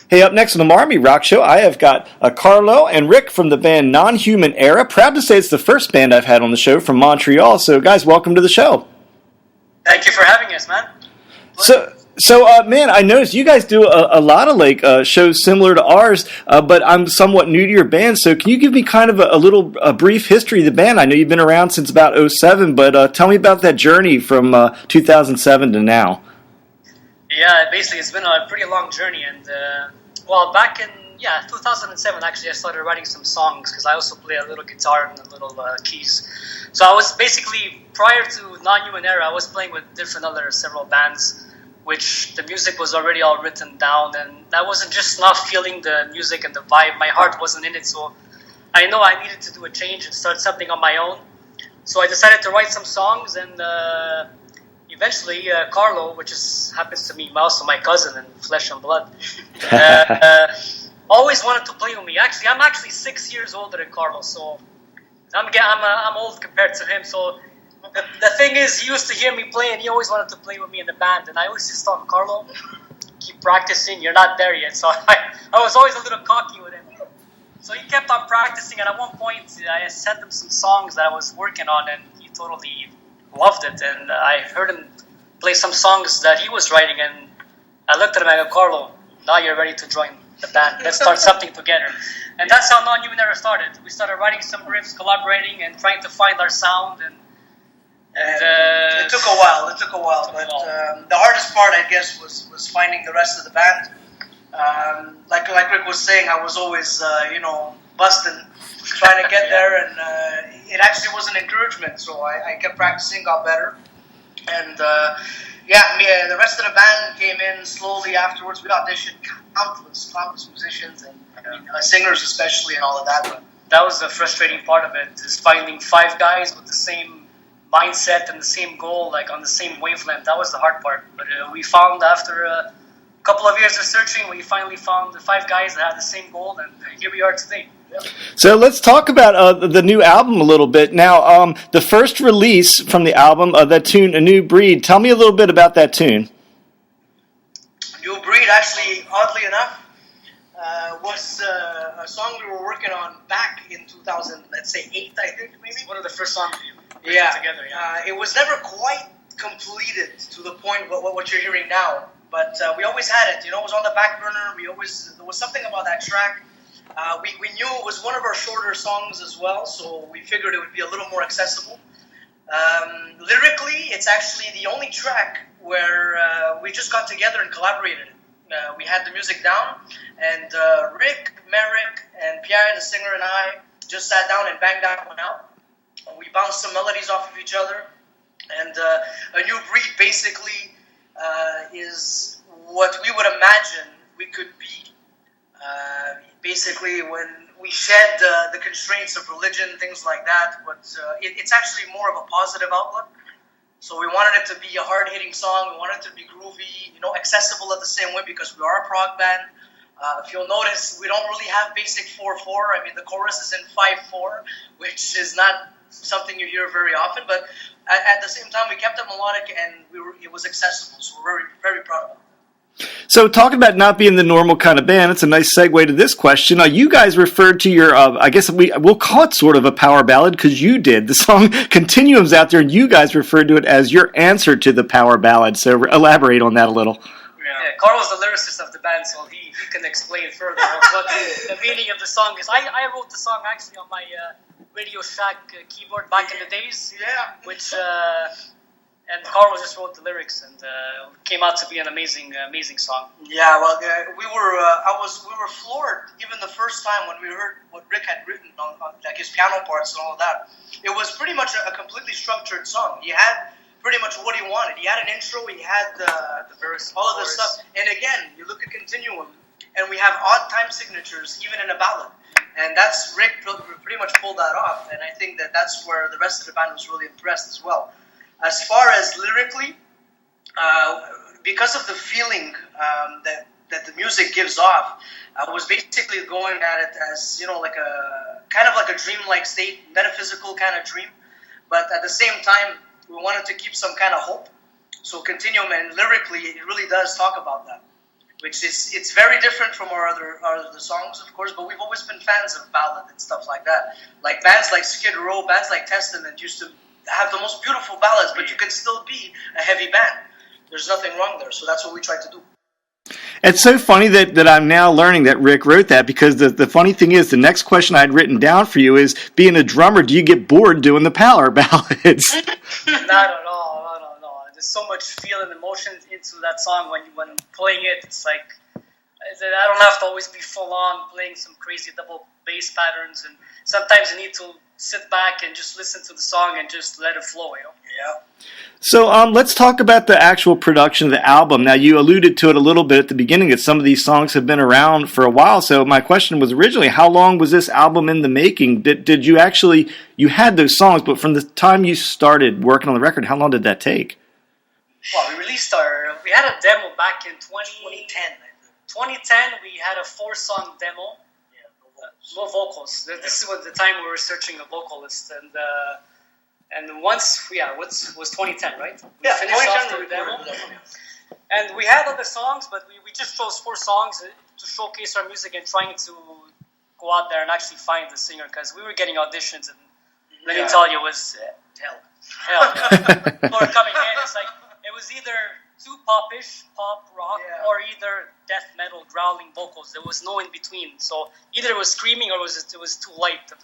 Hey, up next on the Marmy Rock Show, I have got Carlo and Rick from the band NonHuman Era. Proud to say it's the first band I've had on the show from Montreal. So, guys, welcome to the show. Thank you for having us, man. Man, I noticed you guys do a lot of shows similar to ours, but I'm somewhat new to your band. So, can you give me kind of a brief history of the band? I know you've been around since about '07, but tell me about that journey from 2007 to now. Yeah, basically it's been a pretty long journey, and back in 2007, actually, I started writing some songs because I also play a little guitar and a little keys. So I was basically, prior to NonHuman Era, I was playing with several bands, which the music was already all written down, and I wasn't just not feeling the music and the vibe. My heart wasn't in it, so I know I needed to do a change and start something on my own. So I decided to write some songs, and eventually, Carlo, which happens to be also my cousin in flesh and blood, always wanted to play with me. Actually, I'm 6 years older than Carlo, so I'm old compared to him. So the thing is, he used to hear me play, and he always wanted to play with me in the band. And I always just thought, Carlo, keep practicing. You're not there yet. So I was always a little cocky with him. So he kept on practicing, and at one point, I sent him some songs that I was working on, and he totally loved it. And I heard him play some songs that he was writing, and I looked at him and I go, Carlo, now you're ready to join the band. Let's start something together. And that's how NonHuman Era started. We started writing some riffs, collaborating, and trying to find our sound. And it took a while. But the hardest part, I guess, was finding the rest of the band. Like Rick was saying, I was always, busting, trying to get there, and it actually was an encouragement. So I kept practicing, got better, and the rest of the band came in slowly afterwards. We auditioned countless musicians and singers especially, and all of that. But that was the frustrating part of it, is finding 5 guys with the same mindset and the same goal, like on the same wavelength. That was the hard part. But we found, after a couple of years of searching, we finally found the 5 guys that had the same goal, and here we are today. Yep. So let's talk about the new album a little bit. Now, the first release from the album, that tune, A New Breed, tell me a little bit about that tune. New Breed, actually, oddly enough, was a song we were working on back in 2000, let's say 8, I think, maybe? One of the first songs we put together, it was never quite completed to the point what you're hearing now, but we always had it, it was on the back burner. There was something about that track. We knew it was one of our shorter songs as well, so we figured it would be a little more accessible. Lyrically, it's actually the only track where we just got together and collaborated. We had the music down, and Rick, Merrick, and Pierre, the singer, and I just sat down and banged that one out. We bounced some melodies off of each other, and A New Breed basically is what we would imagine we could be. Basically, when we shed the constraints of religion, things like that, but it's actually more of a positive outlook. So we wanted it to be a hard-hitting song. We wanted it to be groovy, accessible at the same way, because we are a prog band. If you'll notice, we don't really have basic 4/4. I mean, the chorus is in 5/4, which is not something you hear very often. But at the same time, we kept it melodic, and it was accessible. So we're very, very proud of it. So talking about not being the normal kind of band, it's a nice segue to this question. You guys referred to your, I guess we'll call it sort of a power ballad, because you did. The song Continuum's out there, and you guys referred to it as your answer to the power ballad. So elaborate on that a little. Yeah, Carl's the lyricist of the band, so he can explain further what the meaning of the song is. I wrote the song actually on my Radio Shack keyboard back in the days, which... And Carlo just wrote the lyrics, and came out to be an amazing song. Yeah, well, we were floored even the first time when we heard what Rick had written on like his piano parts and all of that. It was pretty much a completely structured song. He had pretty much what he wanted. He had an intro, he had the verse, all of this stuff. And again, you look at Continuum, and we have odd time signatures even in a ballad. And that's Rick pretty much pulled that off, and I think that's where the rest of the band was really impressed as well. As far as lyrically, because of the feeling that the music gives off, I was basically going at it as like a kind of like a dreamlike state, metaphysical kind of dream. But at the same time, we wanted to keep some kind of hope. So Continuum, and lyrically, it really does talk about that. which is it's very different from our other songs, of course. But we've always been fans of ballad and stuff like that. Like bands like Skid Row, bands like Testament used to have the most beautiful ballads, but you can still be a heavy band. There's nothing wrong there, so that's what we tried to do. It's so funny that I'm now learning that Rick wrote that, because the funny thing is, the next question I had written down for you is, being a drummer, do you get bored doing the power ballads? Not at all, no. There's so much feel and emotion into that song when playing it. It's like, I don't have to always be full on playing some crazy double bass patterns, and sometimes you need to sit back and just listen to the song and just let it flow, you know? Yeah. So let's talk about the actual production of the album. Now, you alluded to it a little bit at the beginning that some of these songs have been around for a while. So my question was originally, how long was this album in the making? Did you actually, you had those songs, but from the time you started working on the record, how long did that take? Well, we had a demo back in 2010. 2010, we had a 4-song demo. No vocals. This is what the time we were searching a vocalist, and once, was 2010, right? We finished off the demo, and we had other songs, but we just chose 4 songs to showcase our music and trying to go out there and actually find the singer, because we were getting auditions, and let me tell you, it was hell. Before coming in, it's like it was either too popish, pop, rock, or either death metal, growling vocals. There was no in between. So either it was screaming or it was too light of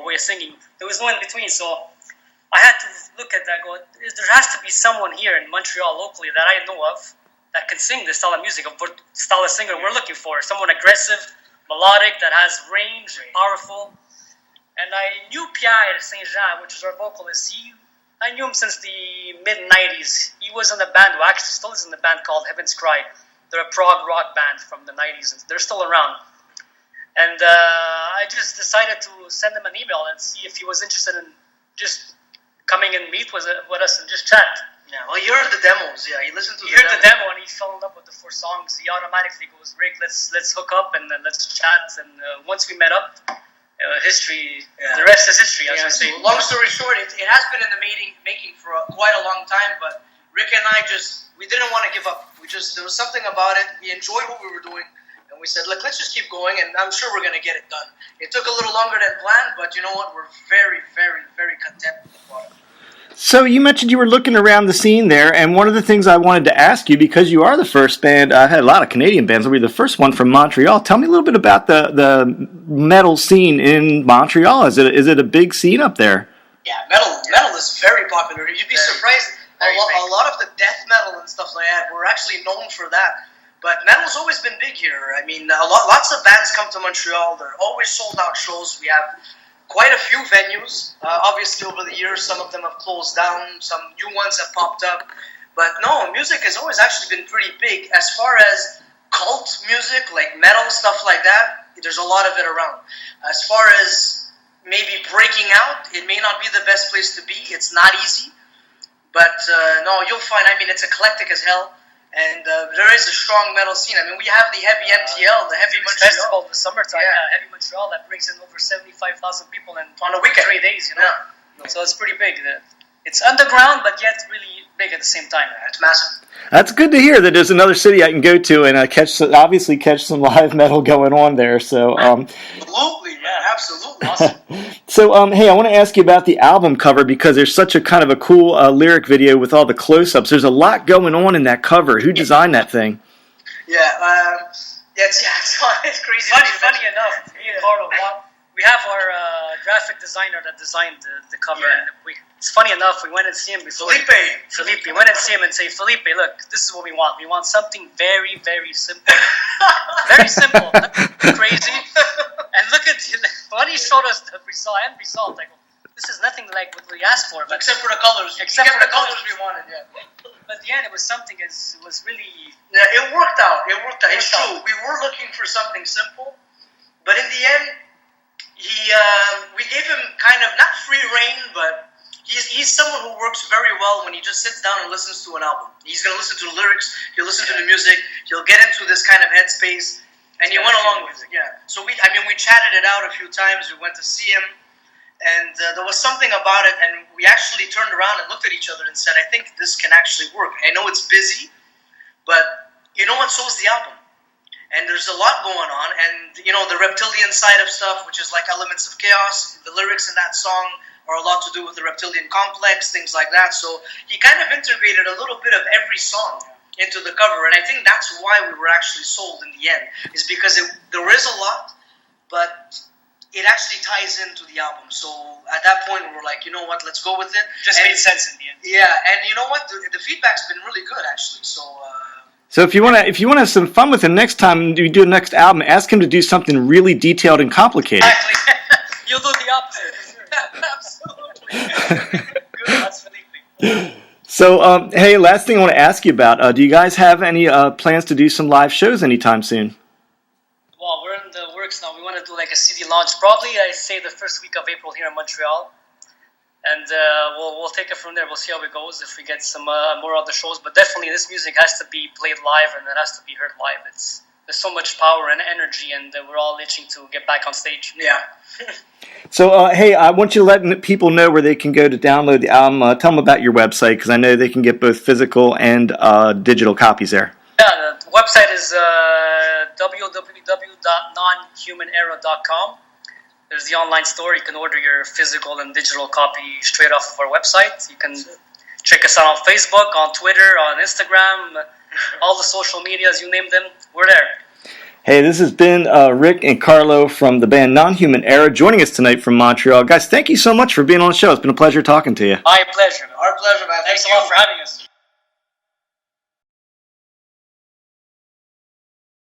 way of singing. There was no in between. So I had to look at that. Go, there has to be someone here in Montreal locally that I know of that can sing this style of music, of what style of singer we're looking for. Someone aggressive, melodic, that has range, powerful. And I knew Pierre Saint-Jean, which is our vocalist. I knew him since the mid-90s. He was in a band, who actually still is in the band called Heaven's Cry. They're a prog rock band from the 90s, and they're still around. And I just decided to send him an email and see if he was interested in just coming and meet with us and just chat. Yeah, well, you heard the demos. Yeah, he listened to the demo and he fell in love with the 4 songs. He automatically goes, Rick, let's hook up and let's chat. And once we met up, history, the rest is history, as I say. So long story short, it has been in the making for quite a long time, but Rick and I we didn't want to give up. There was something about it. We enjoyed what we were doing, and we said, look, let's just keep going, and I'm sure we're going to get it done. It took a little longer than planned, but you know what? We're very, very, very content with the product. So you mentioned you were looking around the scene there, and one of the things I wanted to ask you, because you are the first band, I had a lot of Canadian bands, but you're the first one from Montreal. Tell me a little bit about the metal scene in Montreal. Is it a big scene up there? Yeah, metal is very popular. You'd be surprised. A lot of the death metal and stuff like that, we're actually known for that. But metal's always been big here. I mean, lots of bands come to Montreal. They're always sold out shows. We have quite a few venues. Obviously, over the years, some of them have closed down. Some new ones have popped up. But no, music has always actually been pretty big. As far as cult music, like metal, stuff like that, there's a lot of it around. As far as maybe breaking out, it may not be the best place to be. It's not easy. But no, you'll find, I mean, it's eclectic as hell. And there is a strong metal scene. I mean, we have the Heavy MTL, the Heavy Montreal. Festival in the summertime, Heavy Montreal, that brings in over 75,000 people on a weekend. 3 days, you know. Yeah. So it's pretty big. It's underground, but yet really big at the same time. It's massive. That's good to hear that there's another city I can go to and catch some live metal going on there. So absolutely, man, absolutely. Awesome. So hey, I want to ask you about the album cover, because there's such a kind of a cool lyric video with all the close-ups. There's a lot going on in that cover. Who designed that thing? It's crazy. Funny enough, me and Carlo, we have our graphic designer that designed the cover. Yeah. And it's funny enough, we went and see him before. Felipe. We went and see him and say, Felipe, look, this is what we want. We want something very, very simple. Very simple. Nothing crazy. And look at when he showed us the result, like, this is nothing like what we asked for. But except for the colors. Except for the colors we wanted, But at the end, it was something. It was really. Yeah, it worked out. It's true. We were looking for something simple, but in the end, we gave him kind of not free reign, but he's someone who works very well when he just sits down and listens to an album. He's gonna listen to the lyrics. He'll listen to the music. He'll get into this kind of headspace, and he went along with it. Yeah. So we chatted it out a few times. We went to see him. And there was something about it, and we actually turned around and looked at each other and said, I think this can actually work. I know it's busy, but you know what sells the album. And there's a lot going on, and the reptilian side of stuff, which is like Elements of Chaos. The lyrics in that song are a lot to do with the reptilian complex, things like that. So he kind of integrated a little bit of every song into the cover, and I think that's why we were actually sold in the end, is because there is a lot, but it actually ties into the album. So at that point, we were like, you know what, let's go with it. Just made sense in the end. Yeah, and you know what, the feedback's been really good actually. So if you want to have some fun with him next time you do the next album, ask him to do something really detailed and complicated. Exactly. You'll do the opposite. Absolutely. Good, that's Felipe. So, hey, last thing I want to ask you about, do you guys have any plans to do some live shows anytime soon? Well, we're in the works now. We want to do like a CD launch, probably, I say, the first week of April here in Montreal. And we'll take it from there. We'll see how it goes if we get some more other shows. But definitely this music has to be played live and it has to be heard live. There's so much power and energy, and we're all itching to get back on stage. Yeah. So, hey, I want you to let people know where they can go to download the album. Tell them about your website, because I know they can get both physical and digital copies there. Yeah, the website is www.nonhumanera.com. There's the online store. You can order your physical and digital copy straight off of our website. You can check us out on Facebook, on Twitter, on Instagram, all the social medias, you name them, we're there. Hey, this has been Rick and Carlo from the band NonHuman Era joining us tonight from Montreal. Guys, thank you so much for being on the show. It's been a pleasure talking to you. My pleasure. Our pleasure, man. Thanks a lot for having us.